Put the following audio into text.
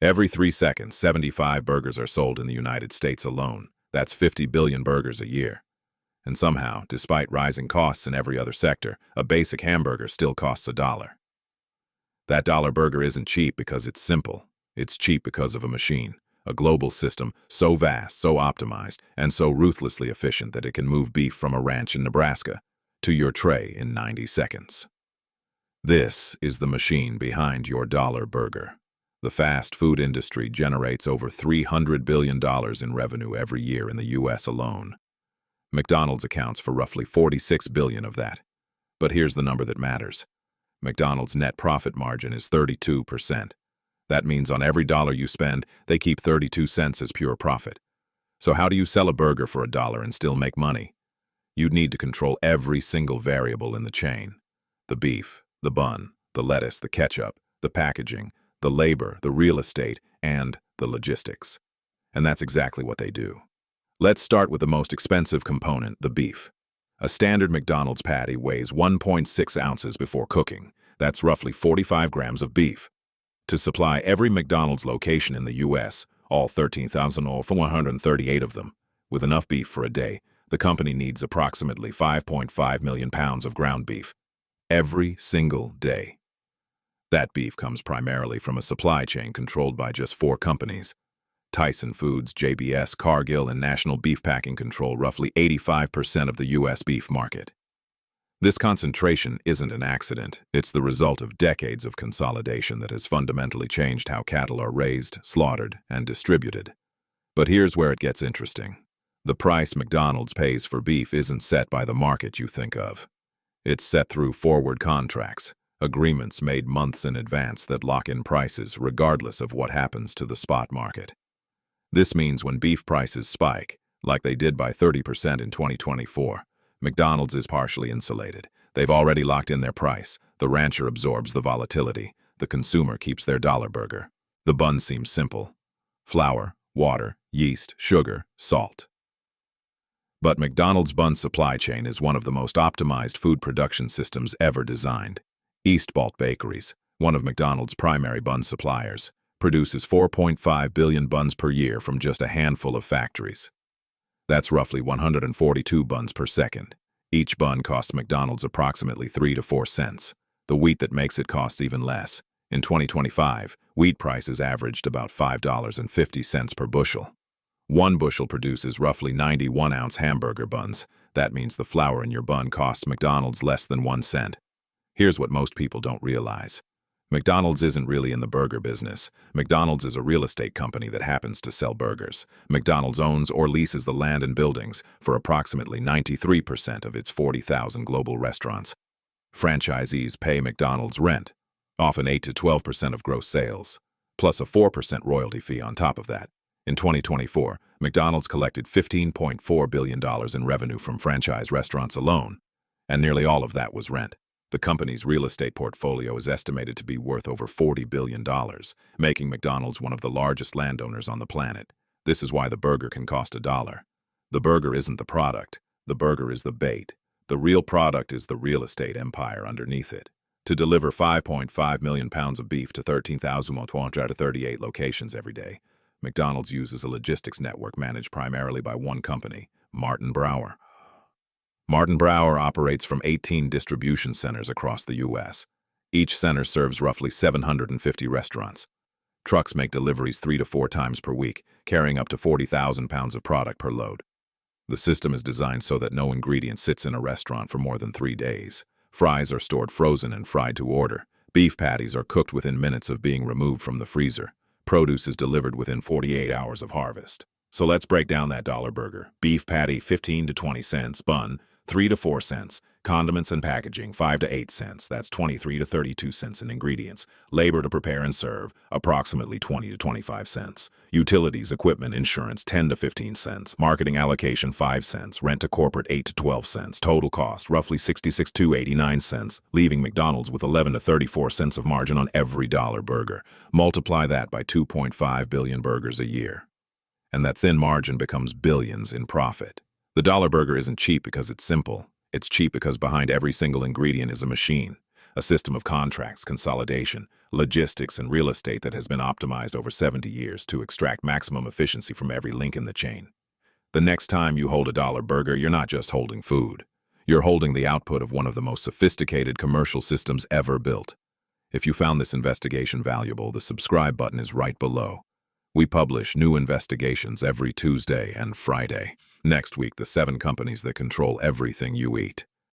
Every 3 seconds, 75 burgers are sold in the United States alone. That's 50 billion burgers a year. And somehow, despite rising costs in every other sector, a basic hamburger still costs $1. That dollar burger isn't cheap because it's simple. It's cheap because of a machine, a global system so vast, so optimized, and so ruthlessly efficient that it can move beef from a ranch in Nebraska to your tray in 90 seconds. This is the machine behind your dollar burger. The fast food industry generates over $300 billion in revenue every year in the U.S. alone. McDonald's accounts for roughly $46 billion of that. But here's the number that matters. McDonald's net profit margin is 32%. That means on every dollar you spend, they keep 32 cents as pure profit. So how do you sell a burger for $1 and still make money? You'd need to control every single variable in the chain. The beef, the bun, the lettuce, the ketchup, the packaging, the labor, the real estate, and the logistics. And that's exactly what they do. Let's start with the most expensive component, the beef. A standard McDonald's patty weighs 1.6 ounces before cooking. That's roughly 45 grams of beef. To supply every McDonald's location in the U.S., all 13,138 of them, with enough beef for a day, the company needs approximately 5.5 million pounds of ground beef. Every single day. That beef comes primarily from a supply chain controlled by just 4 companies. Tyson Foods, JBS, Cargill, and National Beef Packing control roughly 85% of the U.S. beef market. This concentration isn't an accident. It's the result of decades of consolidation that has fundamentally changed how cattle are raised, slaughtered, and distributed. But here's where it gets interesting. The price McDonald's pays for beef isn't set by the market you think of. It's set through forward contracts, agreements made months in advance that lock in prices regardless of what happens to the spot market. This means when beef prices spike, like they did by 30% in 2024, McDonald's is partially insulated. They've already locked in their price. The rancher absorbs the volatility. The consumer keeps their dollar burger. The bun seems simple. Flour, water, yeast, sugar, salt. But McDonald's bun supply chain is one of the most optimized food production systems ever designed. Eastbalt Bakeries, one of McDonald's primary bun suppliers, produces 4.5 billion buns per year from just a handful of factories. That's roughly 142 buns per second. Each bun costs McDonald's approximately 3 to 4 cents. The wheat that makes it costs even less. In 2025, wheat prices averaged about $5.50 per bushel. 1 bushel produces roughly 91-ounce hamburger buns. That means the flour in your bun costs McDonald's less than 1 cent. Here's what most people don't realize. McDonald's isn't really in the burger business. McDonald's is a real estate company that happens to sell burgers. McDonald's owns or leases the land and buildings for approximately 93% of its 40,000 global restaurants. Franchisees pay McDonald's rent, often 8 to 12% of gross sales, plus a 4% royalty fee on top of that. In 2024, McDonald's collected $15.4 billion in revenue from franchise restaurants alone, and nearly all of that was rent. The company's real estate portfolio is estimated to be worth over $40 billion, making McDonald's one of the largest landowners on the planet. This is why the burger can cost $1. The burger isn't the product. The burger is the bait. The real product is the real estate empire underneath it. To deliver 5.5 million pounds of beef to 13,138 locations every day, McDonald's uses a logistics network managed primarily by one company, Martin Brower. Martin Brower operates from 18 distribution centers across the U.S. Each center serves roughly 750 restaurants. Trucks make deliveries 3 to 4 times per week, carrying up to 40,000 pounds of product per load. The system is designed so that no ingredient sits in a restaurant for more than 3 days. Fries are stored frozen and fried to order. Beef patties are cooked within minutes of being removed from the freezer. Produce is delivered within 48 hours of harvest. So let's break down that dollar burger. Beef patty, 15 to 20 cents. Bun, 3 to 4 cents. Condiments and packaging, 5 to 8 cents. That's 23 to 32 cents in ingredients. Labor to prepare and serve, approximately 20 to 25 cents. Utilities, equipment, insurance, 10 to 15 cents. Marketing allocation, 5 cents. Rent to corporate, 8 to 12 cents. Total cost, roughly 66 to 89 cents, leaving McDonald's with 11 to 34 cents of margin on every dollar burger. Multiply that by 2.5 billion burgers a year, and that thin margin becomes billions in profit. The dollar burger isn't cheap because it's simple. It's cheap because behind every single ingredient is a machine, a system of contracts, consolidation, logistics, and real estate that has been optimized over 70 years to extract maximum efficiency from every link in the chain. The next time you hold a dollar burger, you're not just holding food. You're holding the output of one of the most sophisticated commercial systems ever built. If you found this investigation valuable, the subscribe button is right below. We publish new investigations every Tuesday and Friday. Next week, the 7 companies that control everything you eat.